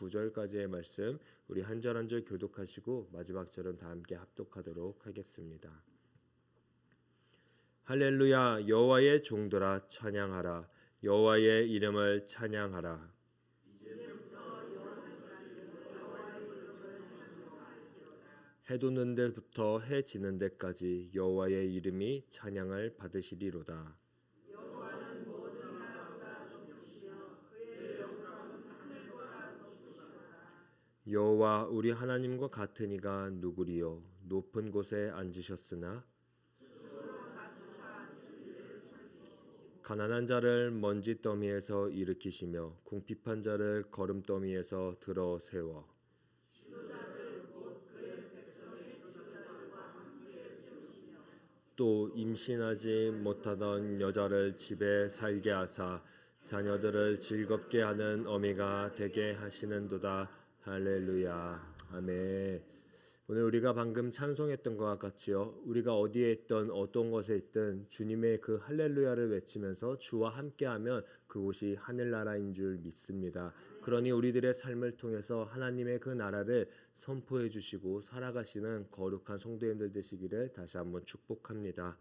9절까지의 말씀 우리 한 절 한 절 교독하시고 마지막 절은 다 함께 합독하도록 하겠습니다. 할렐루야. 여호와의 종들아 찬양하라. 여호와의 이름을 찬양하라. 해 돋는 데부터 해 지는 데까지 여호와의 이름이 찬양을 받으시리로다. 여호와 우리 하나님과 같은 이가 누구리요? 높은 곳에 앉으셨으나 가난한 자를 먼지 더미에서 일으키시며 궁핍한 자를 거름더미에서 들어 세워 또 임신하지 못하던 여자를 집에 살게 하사 자녀들을 즐겁게 하는 어미가 되게 하시는도다. 할렐루야. 아멘. 오늘 우리가 방금 찬송했던 것과 같이요, 우리가 어디에 있든 어떤 것에 있든 주님의 그 할렐루야를 외치면서 주와 함께하면 그곳이 하늘나라인 줄 믿습니다. 그러니 우리들의 삶을 통해서 하나님의 그 나라를 선포해 주시고 살아가시는 거룩한 성도님들 되시기를 다시 한번 축복합니다.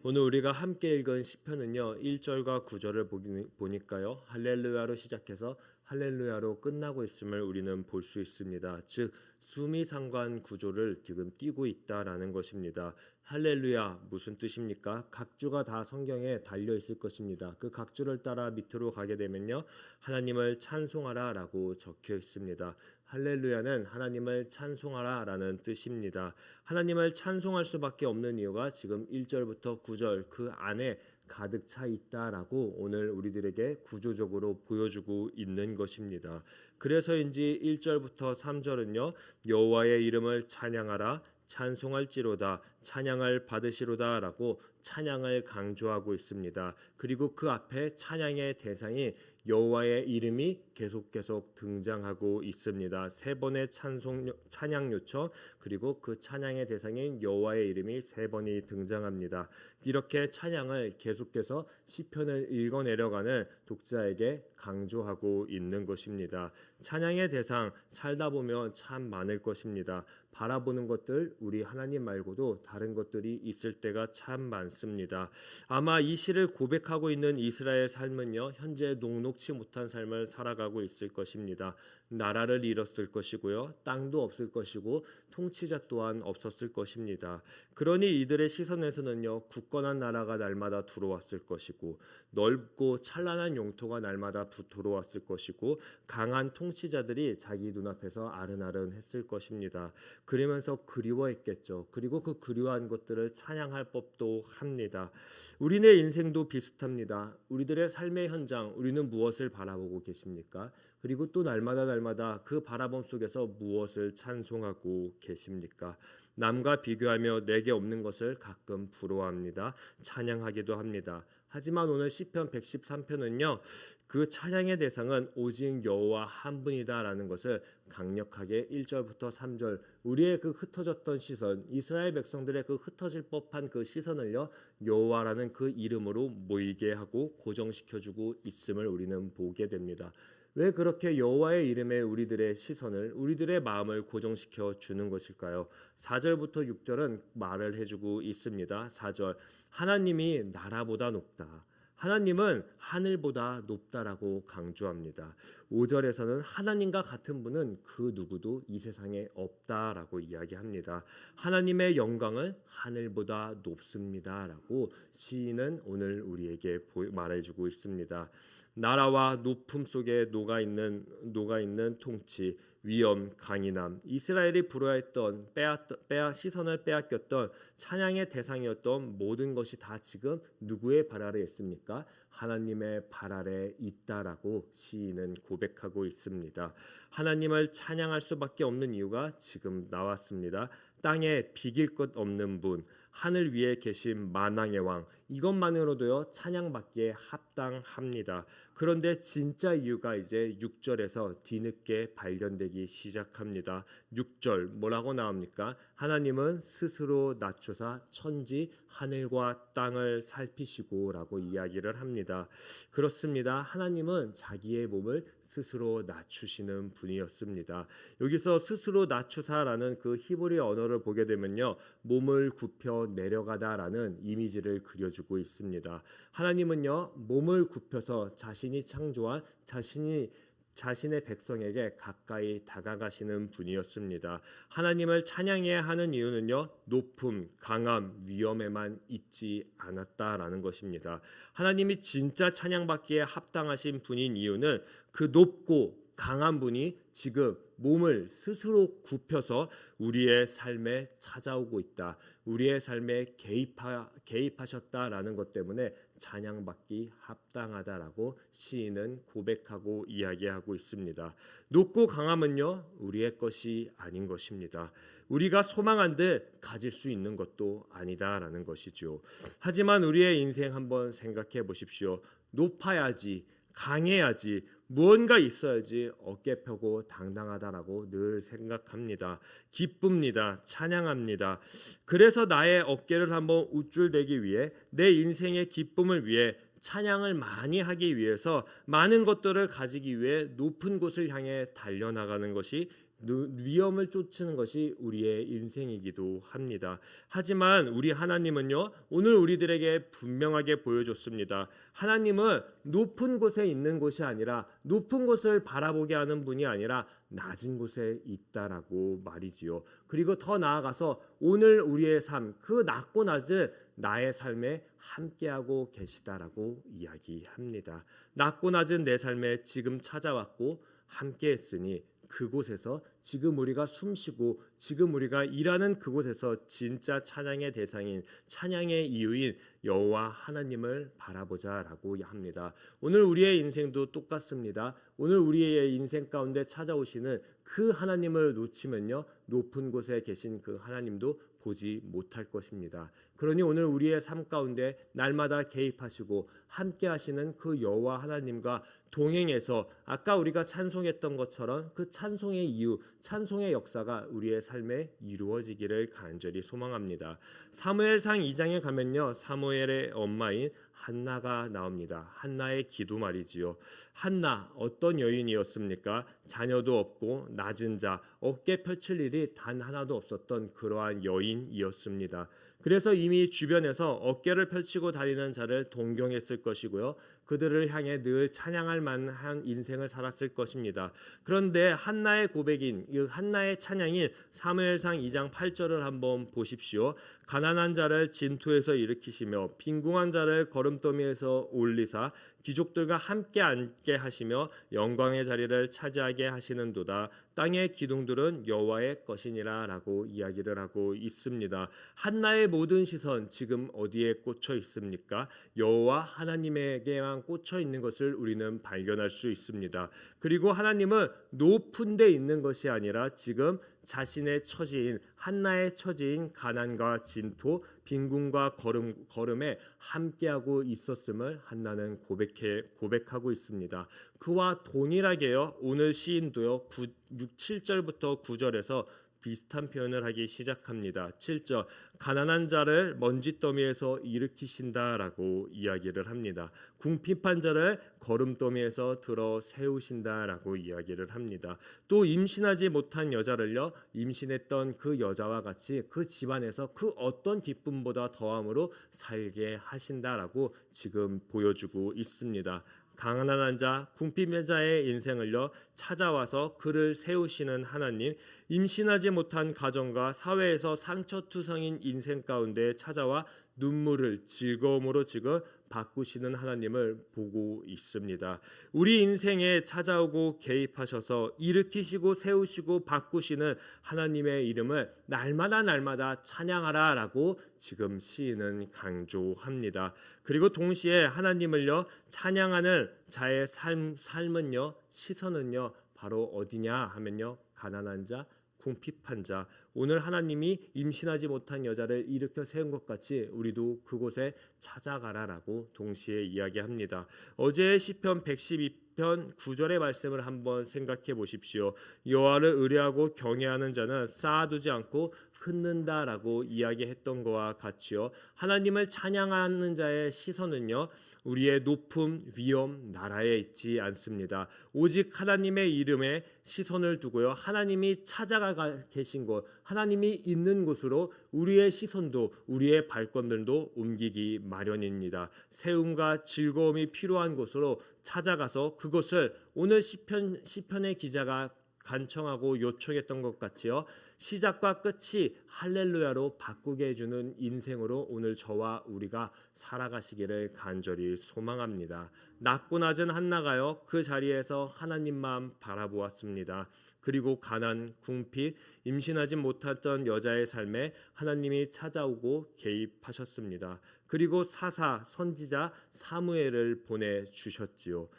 오늘 우리가 함께 읽은 시편은요 1절과 9절을 보니까요 할렐루야로 시작해서 할렐루야로 끝나고 있음을 우리는 볼 수 있습니다. 즉 수미상관 구조를 지금 띄고 있다라는 것입니다. 할렐루야 무슨 뜻입니까? 각주가 다 성경에 달려 있을 것입니다. 그 각주를 따라 밑으로 가게 되면요 하나님을 찬송하라 라고 적혀 있습니다. 할렐루야는 하나님을 찬송하라 라는 뜻입니다. 하나님을 찬송할 수밖에 없는 이유가 지금 1절부터 9절 그 안에 가득 차 있다라고 오늘 우리들에게 구조적으로 보여주고 있는 것입니다. 그래서인지 1절부터 3절은요 여호와의 이름을 찬양하라 찬송할지로다 찬양을 받으시로다 라고 찬양을 강조하고 있습니다. 그리고 그 앞에 찬양의 대상이 여호와의 이름이 계속 등장하고 있습니다. 세 번의 찬양 요청 그리고 그 찬양의 대상인 여호와의 이름이 세 번이 등장합니다. 이렇게 찬양을 계속해서 시편을 읽어내려가는 독자에게 강조하고 있는 것입니다. 찬양의 대상 살다 보면 참 많을 것입니다. 바라보는 것들 우리 하나님 말고도 다른 것들이 있을 때가 참 많습니다. 아마 이 시를 고백하고 있는 이스라엘 삶은요 현재 녹록치 못한 삶을 살아가고 있을 것입니다. 나라를 잃었을 것이고요 땅도 없을 것이고 통치자 또한 없었을 것입니다. 그러니 이들의 시선에서는요 굳건한 나라가 날마다 들어왔을 것이고 넓고 찬란한 영토가 날마다 들어왔을 것이고 강한 통치자들이 자기 눈앞에서 아른아른 했을 것입니다. 그러면서 그리워했겠죠. 그리고 그 그리워한 것들을 찬양할 법도 합니다. 우리네 인생도 비슷합니다. 우리들의 삶의 현장 우리는 무엇을 바라보고 계십니까? 그리고 또 날마다 그 바라봄 속에서 무엇을 찬송하고 계십니까? 남과 비교하며 내게 없는 것을 가끔 부러워합니다. 찬양하기도 합니다. 하지만 오늘 시편 113편은요 그 찬양의 대상은 오직 여호와 한 분이다라는 것을 강력하게 1절부터 3절 우리의 그 흩어졌던 시선 이스라엘 백성들의 그 흩어질 법한 그 시선을요 여호와라는 그 이름으로 모이게 하고 고정시켜주고 있음을 우리는 보게 됩니다. 왜 그렇게 여호와의 이름에 우리들의 시선을 우리들의 마음을 고정시켜 주는 것일까요? 4절부터 6절은 말을 해주고 있습니다. 4절 하나님이 나라보다 높다. 하나님은 하늘보다 높다라고 강조합니다. 5절에서는 하나님과 같은 분은 그 누구도 이 세상에 없다라고 이야기합니다. 하나님의 영광은 하늘보다 높습니다라고 시인은 오늘 우리에게 말해주고 있습니다. 나라와 높음 속에 녹아있는 통치, 위엄, 강인함, 이스라엘이 부러워했던 시선을 빼앗겼던 찬양의 대상이었던 모든 것이 다 지금 누구의 발 아래에 있습니까? 하나님의 발 아래에 있다라고 시인은 고백하고 있습니다. 하나님을 찬양할 수밖에 없는 이유가 지금 나왔습니다. 땅에 비길 것 없는 분, 하늘 위에 계신 만왕의 왕 이것만으로도요 찬양받기에 합당합니다. 그런데 진짜 이유가 이제 6절에서 뒤늦게 발견되기 시작합니다. 6절 뭐라고 나옵니까? 하나님은 스스로 낮추사 천지 하늘과 땅을 살피시고라고 이야기를 합니다. 그렇습니다. 하나님은 자기의 몸을 스스로 낮추시는 분이었습니다. 여기서 스스로 낮추사라는 그 히브리 언어를 보게 되면요, 몸을 굽혀 내려가다라는 이미지를 그려주고 있습니다. 하나님은요, 몸을 굽혀서 자신이 창조한 자신의 백성에게 가까이 다가가시는 분이었습니다. 하나님을 찬양해야 하는 이유는요, 높음, 강함, 위엄에만 있지 않았다라는 것입니다. 하나님이 진짜 찬양받기에 합당하신 분인 이유는 그 높고 강한 분이 지금 몸을 스스로 굽혀서 우리의 삶에 찾아오고 있다, 우리의 삶에 개입하셨다라는 것 때문에 찬양받기 합당하다라고 시인은 고백하고 이야기하고 있습니다. 높고 강함은요, 우리의 것이 아닌 것입니다. 우리가 소망한들 가질 수 있는 것도 아니다라는 것이죠. 하지만 우리의 인생 한번 생각해 보십시오. 높아야지, 강해야지, 무언가 있어야지 어깨 펴고 당당하다라고 늘 생각합니다. 기쁩니다. 찬양합니다. 그래서 나의 어깨를 한번 우쭐대기 위해, 내 인생의 기쁨을 위해, 찬양을 많이 하기 위해서, 많은 것들을 가지기 위해 높은 곳을 향해 달려나가는 것이, 위험을 쫓는 것이 우리의 인생이기도 합니다. 하지만 우리 하나님은요, 오늘 우리들에게 분명하게 보여줬습니다. 하나님은 높은 곳에 있는 곳이 아니라, 높은 곳을 바라보게 하는 분이 아니라 낮은 곳에 있다라고 말이지요. 그리고 더 나아가서 오늘 우리의 삶, 그 낮고 낮은 나의 삶에 함께하고 계시다라고 이야기합니다. 낮고 낮은 내 삶에 지금 찾아왔고 함께했으니 그곳에서 지금 우리가 숨쉬고 지금 우리가 일하는 그곳에서 진짜 찬양의 대상인, 찬양의 이유인 여호와 하나님을 바라보자라고 합니다. 오늘 우리의 인생도 똑같습니다. 오늘 우리의 인생 가운데 찾아오시는 그 하나님을 놓치면요, 높은 곳에 계신 그 하나님도 보지 못할 것입니다. 그러니 오늘 우리의 삶 가운데 날마다 개입하시고 함께 하시는 그 여호와 하나님과 동행해서 아까 우리가 찬송했던 것처럼 그 찬송의 이유, 찬송의 역사가 우리의 삶에 이루어지기를 간절히 소망합니다. 사무엘상 2장에 가면요, 사무엘의 엄마인 한나가 나옵니다. 한나의 기도 말이지요. 한나, 어떤 여인이었습니까? 자녀도 없고 낮은 자, 어깨 펼칠 일이 단 하나도 없었던 그러한 여인이었습니다. 그래서 이미 주변에서 어깨를 펼치고 다니는 자를 동경했을 것이고요, 그들을 향해 늘 찬양할 만한 인생을 살았을 것입니다. 그런데 한나의 고백인, 한나의 찬양인 사무엘상 2장 8절을 한번 보십시오. 가난한 자를 진토에서 일으키시며 빈궁한 자를 거름더미에서 올리사 귀족들과 함께 앉게 하시며 영광의 자리를 차지하게 하시는도다. 땅의 기둥들은 여호와의 것이니라 라고 이야기를 하고 있습니다. 한나의 모든 시선 지금 어디에 꽂혀 있습니까? 여호와 하나님에게만 꽂혀 있는 것을 우리는 발견할 수 있습니다. 그리고 하나님은 높은 데 있는 것이 아니라 지금 자신의 처지인, 한나의 처지인 가난과 진토, 빈궁과 거름에 함께하고 있었음을 한나는 고백하고 있습니다. 그와 동일하게요, 오늘 시인도요 6, 7절부터 9절에서 비슷한 표현을 하기 시작합니다. 7절, 가난한 자를 먼지더미에서 일으키신다라고 이야기를 합니다. 궁핍한 자를 거름더미에서 들어 세우신다라고 이야기를 합니다. 또 임신하지 못한 여자를요, 임신했던 그 여자와 같이 그 집안에서 그 어떤 기쁨보다 더함으로 살게 하신다라고 지금 보여주고 있습니다. 가난한 자, 궁핍한 자의 인생을요 찾아와서 그를 세우시는 하나님, 임신하지 못한 가정과 사회에서 상처투성인 인생 가운데 찾아와 눈물을 즐거움으로 지금 바꾸시는 하나님을 보고 있습니다. 우리 인생에 찾아오고 개입하셔서 일으키시고 세우시고 바꾸시는 하나님의 이름을 날마다 찬양하라라고 지금 시인은 강조합니다. 그리고 동시에 하나님을요 찬양하는 자의 삶은요, 시선은요 바로 어디냐 하면요, 가난한 자, 궁핍한 자, 오늘 하나님이 임신하지 못한 여자를 일으켜 세운 것 같이 우리도 그곳에 찾아가라라고 동시에 이야기합니다. 어제 시편 112편 9절의 말씀을 한번 생각해 보십시오. 여호와를 의뢰하고 경외하는 자는 쌓아두지 않고 흔든다라고 이야기했던 것과 같이요. 하나님을 찬양하는 자의 시선은요, 우리의 높음, 위엄, 나라에 있지 않습니다. 오직 하나님의 이름에 시선을 두고요, 하나님이 찾아가 계신 곳, 하나님이 있는 곳으로 우리의 시선도, 우리의 발걸음도 옮기기 마련입니다. 세움과 즐거움이 필요한 곳으로 찾아가서 그것을 오늘 시편의 기자가 간청하고 요청했던 것 같지요. 시작과 끝이 할렐루야로 바꾸게 해주는 인생으로 오늘 저와 우리가 살아가시기를 간절히 소망합니다. 낮고 낮은 한나가요, 그 자리에서 하나님만 바라보았습니다. 그리고 가난, 궁핍, 임신하지 못했던 여자의 삶에 하나님이 찾아오고 개입하셨습니다. 그리고 사사, 선지자 사무엘을 보내주셨지요.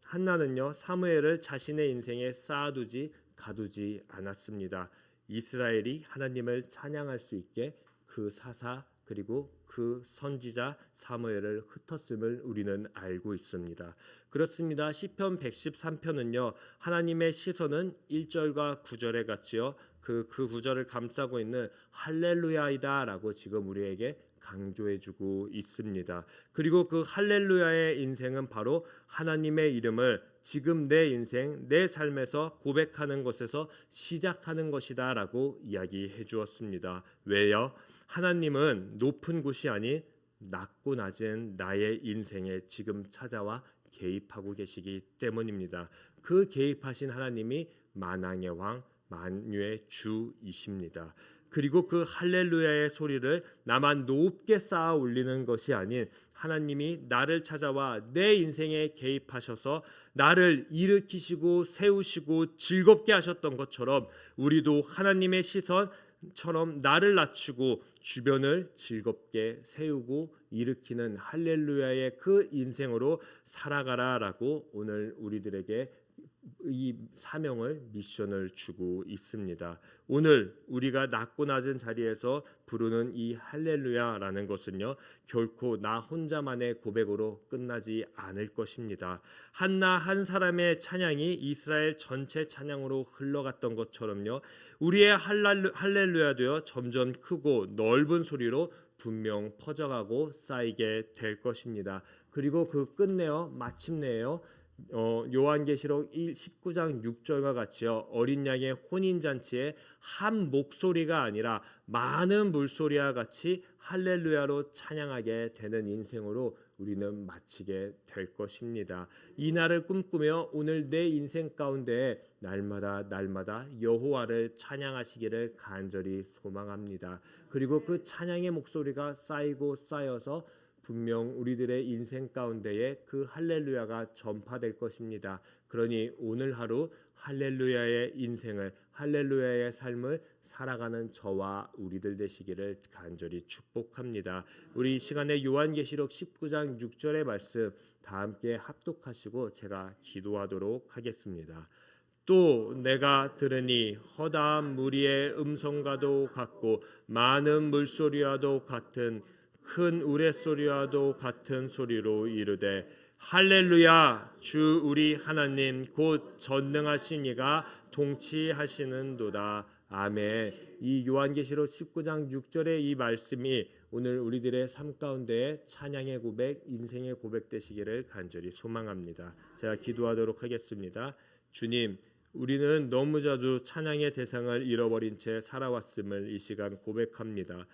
한나는요 사무엘을 자신의 인생에 쌓아두지 가두지 않았습니다. 이스라엘이 하나님을 찬양할 수 있게 그 사사 그리고 그 선지자 사무엘을 흩었음을 우리는 알고 있습니다. 그렇습니다. 시편 113편은요 하나님의 시선은 1절과 9절에 같이요 그 구절을 감싸고 있는 할렐루야이다라고 지금 우리에게 강조해주고 있습니다. 그리고 그 할렐루야의 인생은 바로 하나님의 이름을 지금 내 인생, 내 삶에서 고백하는 것에서 시작하는 것이다라고 이야기해 주었습니다. 왜요? 하나님은 높은 곳이 아닌 낮고 낮은 나의 인생에 지금 찾아와 개입하고 계시기 때문입니다. 그 개입하신 하나님이 만왕의 왕, 만유의 주이십니다. 그리고 그 할렐루야의 소리를 나만 높게 쌓아 올리는 것이 아닌 하나님이 나를 찾아와 내 인생에 개입하셔서 나를 일으키시고 세우시고 즐겁게 하셨던 것처럼 우리도 하나님의 시선처럼 나를 낮추고 주변을 즐겁게 세우고 일으키는 할렐루야의 그 인생으로 살아가라라고 오늘 우리들에게 이 사명을 미션을 주고 있습니다. 오늘 우리가 낮고 낮은 자리에서 부르는 이 할렐루야라는 것은요 결코 나 혼자만의 고백으로 끝나지 않을 것입니다. 한나 한 사람의 찬양이 이스라엘 전체 찬양으로 흘러갔던 것처럼요 우리의 할렐루야도요 점점 크고 넓은 소리로 분명 퍼져가고 쌓이게 될 것입니다. 그리고 그 끝내요 마침내요 요한계시록 19장 6절과 같이요 어린 양의 혼인잔치에 한 목소리가 아니라 많은 물소리와 같이 할렐루야로 찬양하게 되는 인생으로 우리는 마치게 될 것입니다. 이 날을 꿈꾸며 오늘 내 인생 가운데 날마다 여호와를 찬양하시기를 간절히 소망합니다. 그리고 그 찬양의 목소리가 쌓이고 쌓여서 분명 우리들의 인생 가운데에 그 할렐루야가 전파될 것입니다. 그러니 오늘 하루 할렐루야의 인생을 할렐루야의 삶을 살아가는 저와 우리들 되시기를 간절히 축복합니다. 우리 이 시간에 요한계시록 19장 6절의 말씀 다 함께 합독하시고 제가 기도하도록 하겠습니다. 또 내가 들으니 허다한 무리의 음성과도 같고 많은 물소리와도 같은 큰 우레소리와도 같은 소리로 이르되 할렐루야 주 우리 하나님 곧 전능하신 이가 통치하시는도다. 아멘. 이 요한계시록 19장 6절의 이 말씀이 오늘 우리들의 삶 가운데 찬양의 고백, 인생의 고백 되시기를 간절히 소망합니다. 제가 기도하도록 하겠습니다. 주님, 우리는 너무 자주 찬양의 대상을 잃어버린 채 살아왔음을 이 시간 고백합니다.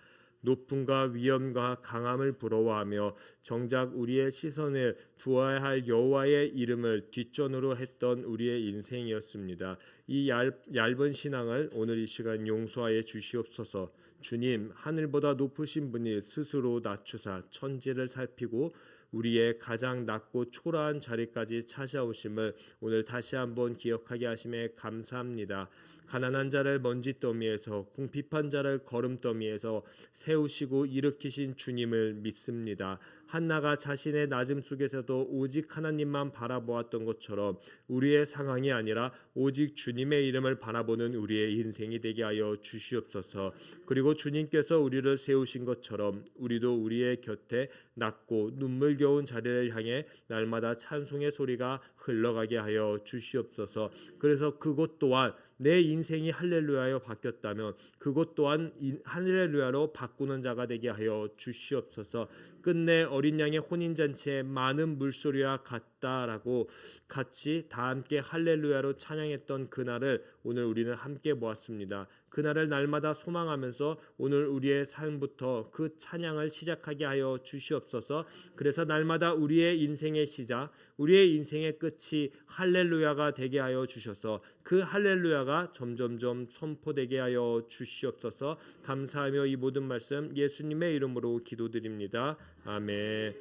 높음과 위엄과 강함을 부러워하며 정작 우리의 시선을 두어야 할 여호와의 이름을 뒷전으로 했던 우리의 인생이었습니다. 이 얇은 신앙을 오늘 이 시간 용서하여 주시옵소서. 주님, 하늘보다 높으신 분이 스스로 낮추사 천지를 살피고 우리의 가장 낮고 초라한 자리까지 찾아오심을 오늘 다시 한번 기억하게 하심에 감사합니다. 가난한 자를 먼지더미에서 궁핍한 자를 거름더미에서 세우시고 일으키신 주님을 믿습니다. 한나가 자신의 낮음 속에서도 오직 하나님만 바라보았던 것처럼 우리의 상황이 아니라 오직 주님의 이름을 바라보는 우리의 인생이 되게 하여 주시옵소서. 그리고 주님께서 우리를 세우신 것처럼 우리도 우리의 곁에 낮고 눈물겨운 자리를 향해 날마다 찬송의 소리가 흘러가게 하여 주시옵소서. 그래서 그곳 또한 내 인생이 할렐루야로 바뀌었다면 그것 또한 할렐루야로 바꾸는 자가 되게 하여 주시옵소서. 끝내 어린 양의 혼인잔치에 많은 물소리와 같다라고 같이 다 함께 할렐루야로 찬양했던 그날을 오늘 우리는 함께 보았습니다. 그날을 날마다 소망하면서 오늘 우리의 삶부터 그 찬양을 시작하게 하여 주시옵소서. 그래서 날마다 우리의 인생의 시작, 우리의 인생의 끝이 할렐루야가 되게 하여 주셔서 그 할렐루야가 점점점 선포되게 하여 주시옵소서. 감사하며 이 모든 말씀 예수님의 이름으로 기도드립니다. 아멘.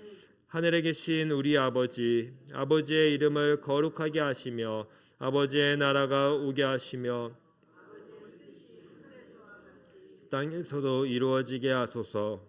하늘에 계신 우리 아버지, 아버지의 이름을 거룩하게 하시며 아버지의 나라가 오게 하시며 땅에서도 이루어지게 하소서.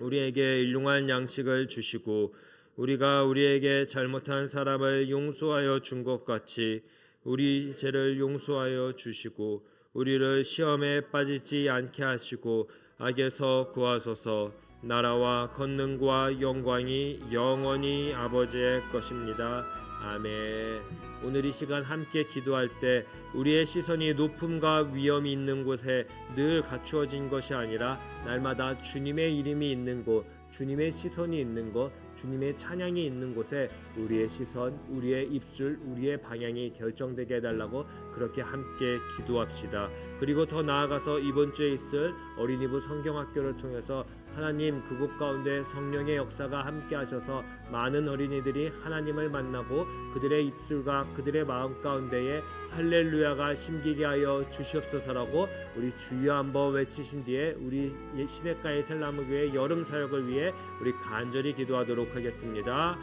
우리에게 일용할 양식을 주시고 우리가 우리에게 잘못한 사람을 용서하여 준 것 같이 우리 죄를 용서하여 주시고 우리를 시험에 빠지지 않게 하시고 악에서 구하소서. 나라와 권능과 영광이 영원히 아버지의 것입니다. 아멘. 오늘 이 시간 함께 기도할 때 우리의 시선이 높음과 위엄이 있는 곳에 늘 갖추어진 것이 아니라 날마다 주님의 이름이 있는 곳, 주님의 시선이 있는 곳, 주님의 찬양이 있는 곳에 우리의 시선, 우리의 입술, 우리의 방향이 결정되게 해달라고 그렇게 함께 기도합시다. 그리고 더 나아가서 이번 주에 있을 어린이부 성경학교를 통해서 하나님 그곳 가운데 성령의 역사가 함께 하셔서 많은 어린이들이 하나님을 만나고 그들의 입술과 그들의 마음 가운데에 할렐루야가 심기게 하여 주시옵소서라고 우리 주여 한번 외치신 뒤에 우리 시냇가 예슬나무교회 여름 사역을 위해 우리 간절히 기도하도록 하겠습니다.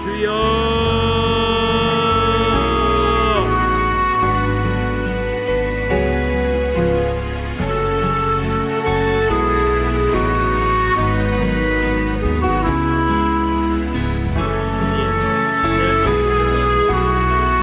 주여